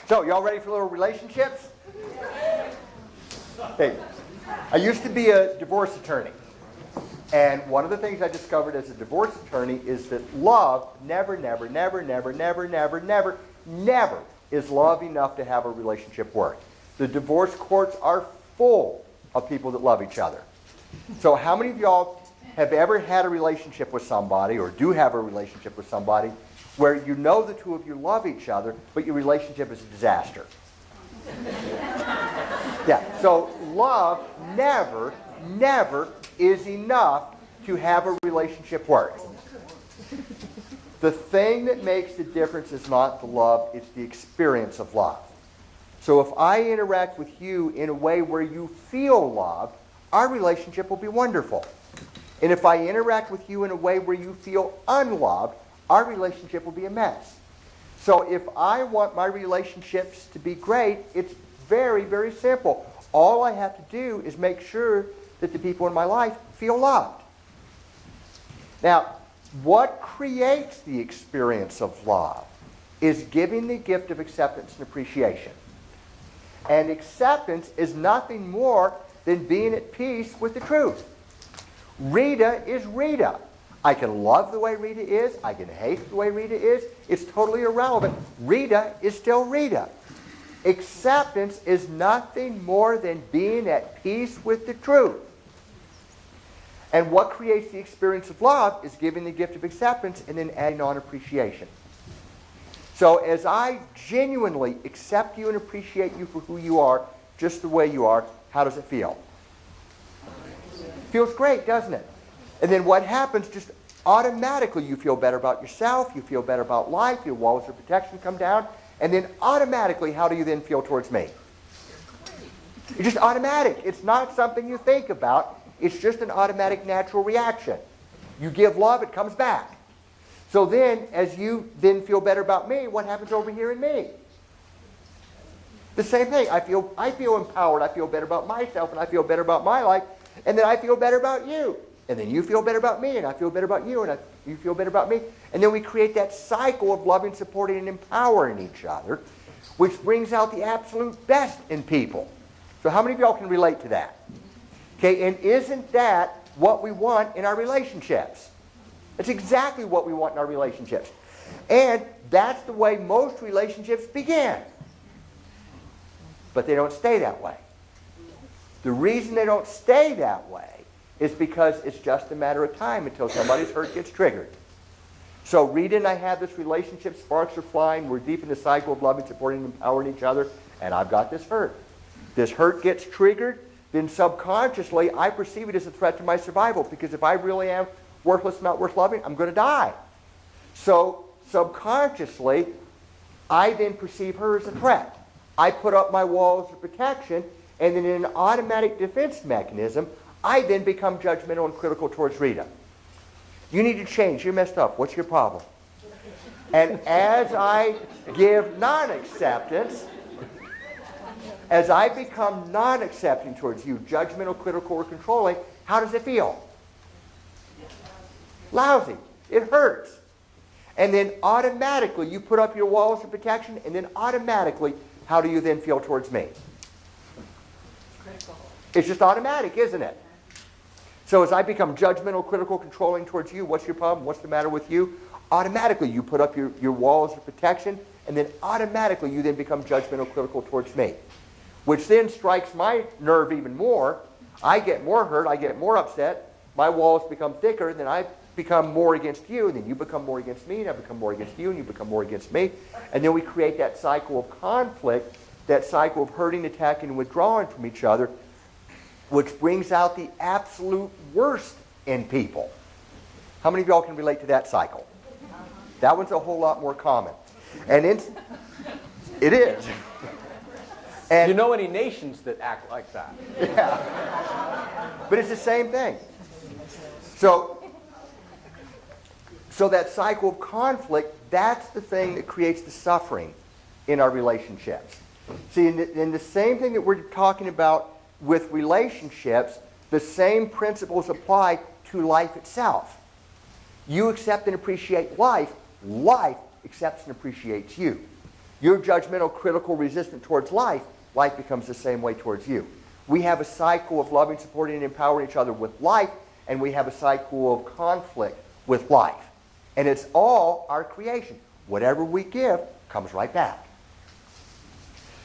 So, y'all ready for little relationships? Hey, I used to be a divorce attorney. And one of the things I discovered as a divorce attorney is that love never is love enough to have a relationship work. The divorce courts are full of people that love each other. So how many of y'all have ever had a relationship with somebody or do have a relationship with somebody where you know the two of you love each other, but your relationship is a disaster? Yeah, so love never is enough to have a relationship work. The thing that makes the difference is not the love, it's the experience of love. So if I interact with you in a way where you feel loved, our relationship will be wonderful. And if I interact with you in a way where you feel unloved, our relationship will be a mess. So if I want my relationships to be great, it's very, very simple. All I have to do is make sure that the people in my life feel loved. Now, what creates the experience of love is giving the gift of acceptance and appreciation. And acceptance is nothing more than being at peace with the truth. Rita is Rita. I can love the way Rita is. I can hate the way Rita is. It's totally irrelevant. Rita is still Rita. Acceptance is nothing more than being at peace with the truth. And what creates the experience of love is giving the gift of acceptance and then adding on appreciation. So as I genuinely accept you and appreciate you for who you are, just the way you are, how does it feel? Feels great, doesn't it? And then what happens, just automatically you feel better about yourself, you feel better about life, your walls of protection come down, and then automatically, how do you then feel towards me? It's just automatic. It's not something you think about. It's just an automatic natural reaction. You give love, it comes back. So then, as you then feel better about me, what happens over here in me? The same thing. I feel empowered. I feel better about myself, and I feel better about my life, and then I feel better about you. And then you feel better about me, and I feel better about you, and you feel better about me. And then we create that cycle of loving, supporting, and empowering each other, which brings out the absolute best in people. So how many of y'all can relate to that? Okay, and isn't that what we want in our relationships? That's exactly what we want in our relationships. And that's the way most relationships begin. But they don't stay that way. The reason they don't stay that way is because it's just a matter of time until somebody's hurt gets triggered. So Rita and I have this relationship, sparks are flying, we're deep in the cycle of loving, supporting, and empowering each other, and I've got this hurt. This hurt gets triggered, then subconsciously I perceive it as a threat to my survival, because if I really am worthless, not worth loving, I'm going to die. So subconsciously, I then perceive her as a threat. I put up my walls of protection, and then in an automatic defense mechanism, I then become judgmental and critical towards Rita. You need to change. You're messed up. What's your problem? And as I give non-acceptance, as I become non-accepting towards you, judgmental, critical, or controlling, how does it feel? Lousy. It hurts. And then automatically you put up your walls of protection, and then automatically, how do you then feel towards me? Critical. It's just automatic, isn't it? So as I become judgmental, critical, controlling towards you, what's your problem? What's the matter with you? Automatically you put up your walls of protection, and then automatically you then become judgmental, critical towards me. Which then strikes my nerve even more. I get more hurt, I get more upset, my walls become thicker, then I become more against you, and then you become more against me, and I become more against you, and you become more against me. And then we create that cycle of conflict, that cycle of hurting, attacking, and withdrawing from each other, which brings out the absolute worst in people. How many of y'all can relate to that cycle? That one's a whole lot more common. And it is. And do you know any nations that act like that? Yeah. But it's the same thing. So that cycle of conflict, that's the thing that creates the suffering in our relationships. See, in the same thing that we're talking about with relationships, the same principles apply to life itself. You accept and appreciate life. Life accepts and appreciates you. You're judgmental, critical, resistant towards life. Life becomes the same way towards you. We have a cycle of loving, supporting, and empowering each other with life, and we have a cycle of conflict with life. And it's all our creation. Whatever we give comes right back.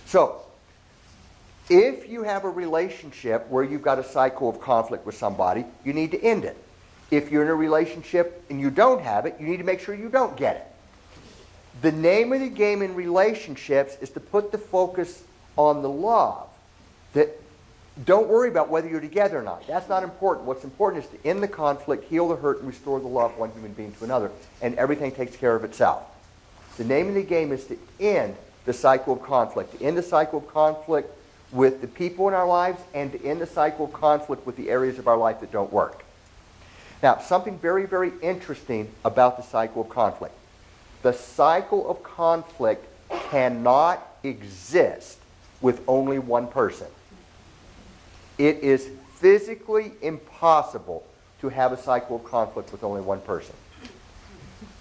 So, if you have a relationship where you've got a cycle of conflict with somebody, you need to end it. If you're in a relationship and you don't have it, you need to make sure you don't get it. The name of the game in relationships is to put the focus on the love. Don't worry about whether you're together or not. That's not important. What's important is to end the conflict, heal the hurt, and restore the love of one human being to another, and everything takes care of itself. The name of the game is to end the cycle of conflict, to end the cycle of conflict with the people in our lives, and to end the cycle of conflict with the areas of our life that don't work. Now, something very, very interesting about the cycle of conflict. The cycle of conflict cannot exist with only one person. It is physically impossible to have a cycle of conflict with only one person.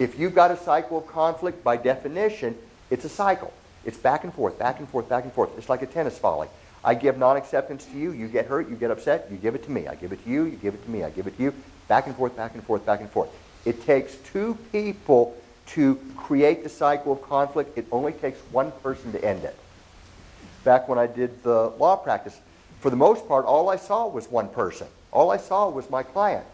If you've got a cycle of conflict, by definition, it's a cycle. It's back and forth, back and forth, back and forth. It's like a tennis volley. I give non-acceptance to you, you get hurt, you get upset, you give it to me. I give it to you, you give it to me, I give it to you. Back and forth, back and forth, back and forth. It takes two people to create the cycle of conflict. It only takes one person to end it. Back when I did the law practice, for the most part, all I saw was one person. All I saw was my client.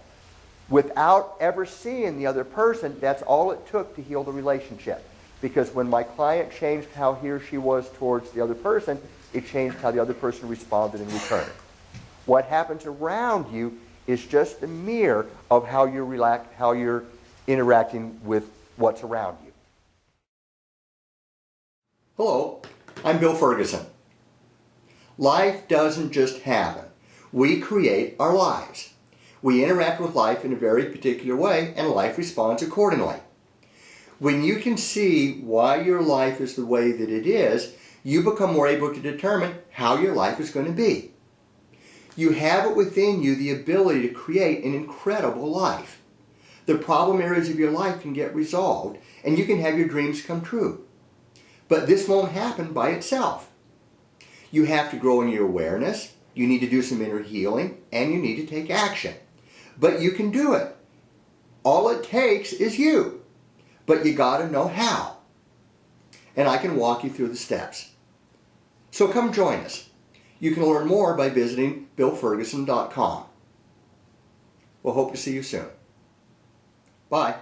Without ever seeing the other person, that's all it took to heal the relationship. Because when my client changed how he or she was towards the other person, it changed how the other person responded in return. What happens around you is just a mirror of how you're interacting with what's around you. Hello, I'm Bill Ferguson. Life doesn't just happen. We create our lives. We interact with life in a very particular way, and life responds accordingly. When you can see why your life is the way that it is, you become more able to determine how your life is going to be. You have it within you the ability to create an incredible life. The problem areas of your life can get resolved, and you can have your dreams come true. But this won't happen by itself. You have to grow in your awareness, you need to do some inner healing, and you need to take action. But you can do it. All it takes is you. But you got to know how. And I can walk you through the steps. So come join us. You can learn more by visiting BillFerguson.com. We'll hope to see you soon. Bye.